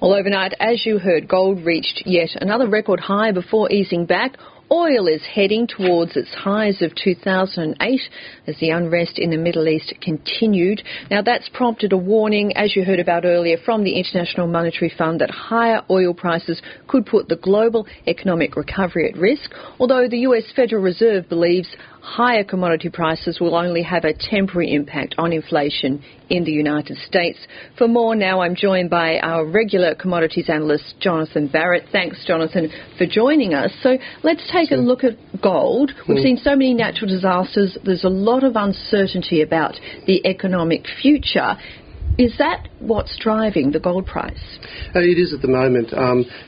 Well, overnight, as you heard, gold reached yet another record high before easing back. Oil is heading towards its highs of 2008 as the unrest in the Middle East continued. Now, that's prompted a warning, as you heard about earlier, from the International Monetary Fund that higher oil prices could put the global economic recovery at risk, although the US Federal Reserve believes higher commodity prices will only have a temporary impact on inflation in the United States. For more now, I'm joined by our regular commodities analyst, Jonathan Barratt. Thanks, Jonathan, for joining us. So let's take a look at gold. We've seen so many natural disasters. There's a lot of uncertainty about the economic future. Is that what's driving the gold price? It is at the moment.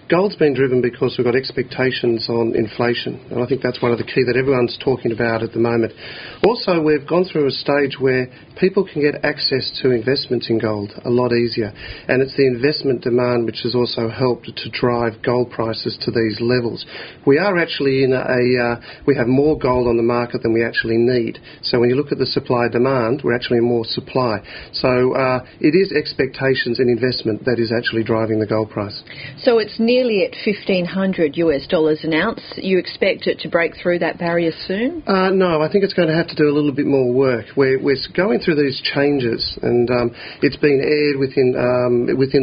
Gold's been driven because we've got expectations on inflation, and I think that's one of the key that everyone's talking about at the moment. Also, we've gone through a stage where people can get access to investments in gold a lot easier, and it's the investment demand which has also helped to drive gold prices to these levels. We are actually in we have more gold on the market than we actually need. So when you look at the supply-demand, we're actually in more supply. So it is expectations and investment that is actually driving the gold price. So it's nearly at $1,500 an ounce. You expect it to break through that barrier soon? No, I think it's going to have to do a little bit more work. We're going through these changes, and it's been aired within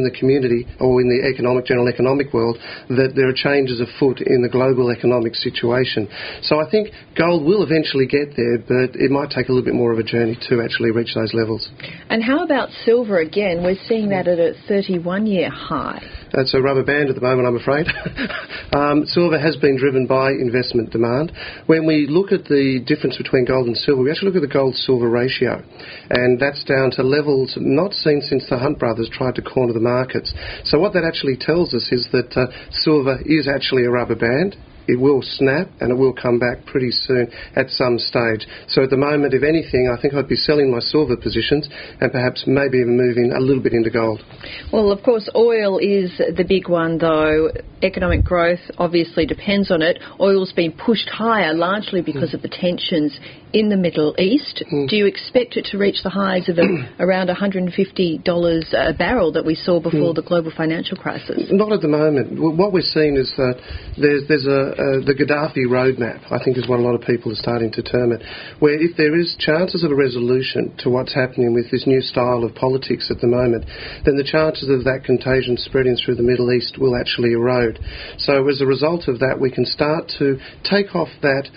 the community or in the general economic world that there are changes afoot in the global economic situation. So I think gold will eventually get there, but it might take a little bit more of a journey to actually reach those levels. And how about silver again? We're seeing that at a 31-year high. That's a rubber band at the moment, I'm afraid. Silver has been driven by investment demand. When we look at the difference between gold and silver, we actually look at the gold-silver ratio, and that's down to levels not seen since the Hunt brothers tried to corner the markets. So what that actually tells us is that silver is actually a rubber band. It will snap and it will come back pretty soon at some stage. So at the moment, if anything, I think I'd be selling my silver positions and perhaps maybe even moving a little bit into gold. Well, of course, oil is the big one, though. Economic growth obviously depends on it. Oil's been pushed higher largely because of the tensions in the Middle East. Do you expect it to reach the highs of around $150 a barrel that we saw before the global financial crisis? Not at the moment. What we're seeing is that there's the Gaddafi roadmap, I think is what a lot of people are starting to term it, where if there is chances of a resolution to what's happening with this new style of politics at the moment, then the chances of that contagion spreading through the Middle East will actually erode. So as a result of that, we can start to take off that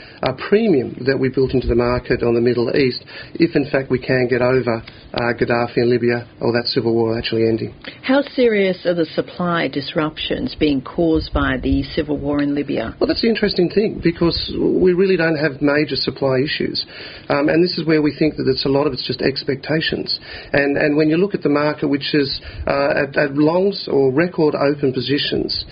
premium that we built into the market on the Middle East, if in fact we can get over Gaddafi in Libya or that civil war actually ending. How serious are the supply disruptions being caused by the civil war in Libya? Well, that's the interesting thing, because we really don't have major supply issues. And this is where we think that a lot of it's just expectations. And when you look at the market, which is at longs or record open positions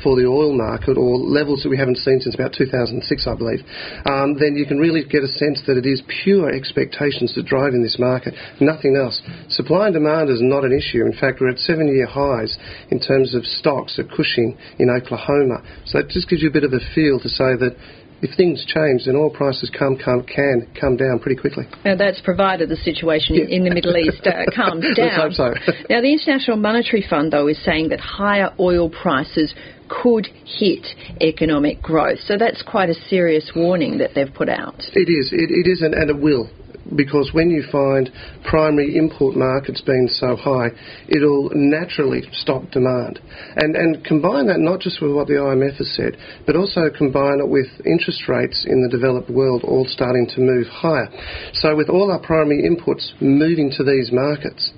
for the oil market, or levels that we haven't seen since about 2006, I believe, then you can really get a sense that it is pure expectations that drive in this market, nothing else. Supply and demand is not an issue. In fact, we're at 7-year highs in terms of stocks at Cushing in Oklahoma. So that just gives you a bit of a feel to say that if things change, then oil prices can come down pretty quickly. Now, that's provided the situation in the Middle East calms down. Let's hope so. Now, the International Monetary Fund, though, is saying that higher oil prices could hit economic growth. So that's quite a serious warning that they've put out. It is, and it will. Because when you find primary import markets being so high, it'll naturally stop demand. And combine that not just with what the IMF has said, but also combine it with interest rates in the developed world all starting to move higher. So with all our primary inputs moving to these markets,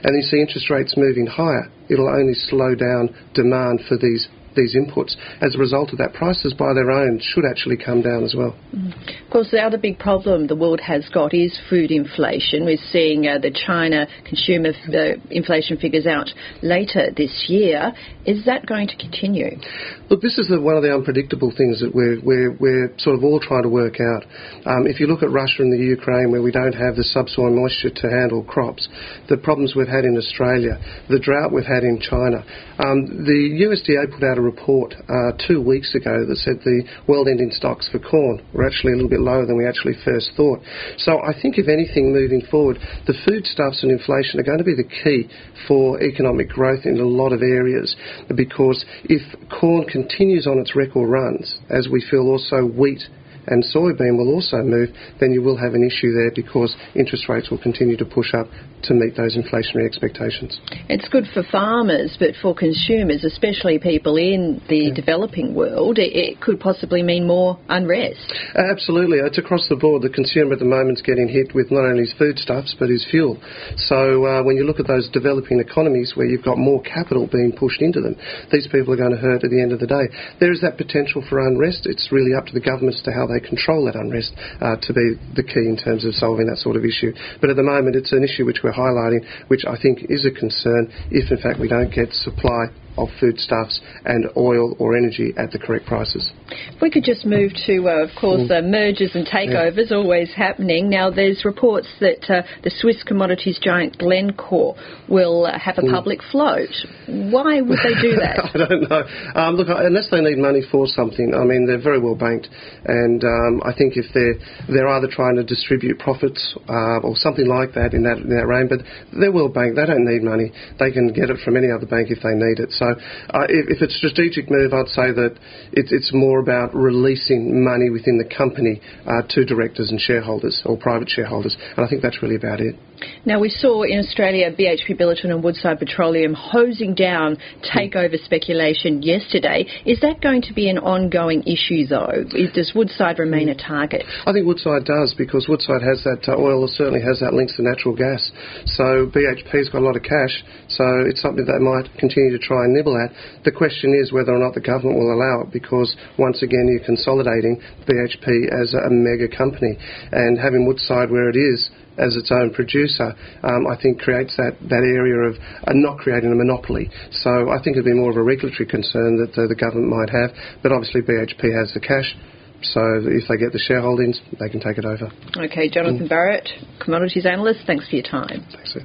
and you see interest rates moving higher, it'll only slow down demand for these inputs. As a result of that, prices by their own should actually come down as well. Of course, the other big problem the world has got is food inflation. We're seeing the China consumer inflation figures out later this year. Is that going to continue? Look, this is one of the unpredictable things that we're sort of all trying to work out. If you look at Russia and the Ukraine, where we don't have the subsoil moisture to handle crops, the problems we've had in Australia, the drought we've had in China, the USDA put out a report 2 weeks ago that said the world ending stocks for corn were actually a little bit lower than we actually first thought. So I think, if anything, moving forward, the foodstuffs and inflation are going to be the key for economic growth in a lot of areas, because if corn continues on its record runs, as we feel also wheat and soybean will also move, then you will have an issue there, because interest rates will continue to push up to meet those inflationary expectations. It's good for farmers, but for consumers, especially people in the developing world, it could possibly mean more unrest. Absolutely. It's across the board. The consumer at the moment is getting hit with not only his foodstuffs but his fuel. So when you look at those developing economies where you've got more capital being pushed into them, these people are going to hurt at the end of the day. There is that potential for unrest. It's really up to the governments to how they control that unrest to be the key in terms of solving that sort of issue. But at the moment, it's an issue which we're highlighting, which I think is a concern if in fact we don't get supply of foodstuffs and oil or energy at the correct prices. If we could just move to, of course, mergers and takeovers, always happening. Now, there's reports that the Swiss commodities giant Glencore will have a public float. Why would they do that? I don't know. Look, unless they need money for something, I mean, they're very well banked, and I think if they're either trying to distribute profits or something like that in that range, but they're well banked. They don't need money. They can get it from any other bank if they need it. So if it's a strategic move, I'd say that it's more about releasing money within the company to directors and shareholders or private shareholders, and I think that's really about it. Now, we saw in Australia BHP Billiton and Woodside Petroleum hosing down takeover speculation yesterday. Is that going to be an ongoing issue, though? Does Woodside remain a target? I think Woodside does, because Woodside has that oil, certainly has that link to natural gas. So BHP's got a lot of cash, so it's something they might continue to try and nibble at. The question is whether or not the government will allow it, because once again you're consolidating BHP as a mega company, and having Woodside where it is as its own producer, I think creates that area of not creating a monopoly. So I think it'd be more of a regulatory concern that the government might have, but obviously BHP has the cash, so if they get the shareholdings, they can take it over. Okay, Jonathan Barratt, commodities analyst, thanks for your time. Thanks, Sue.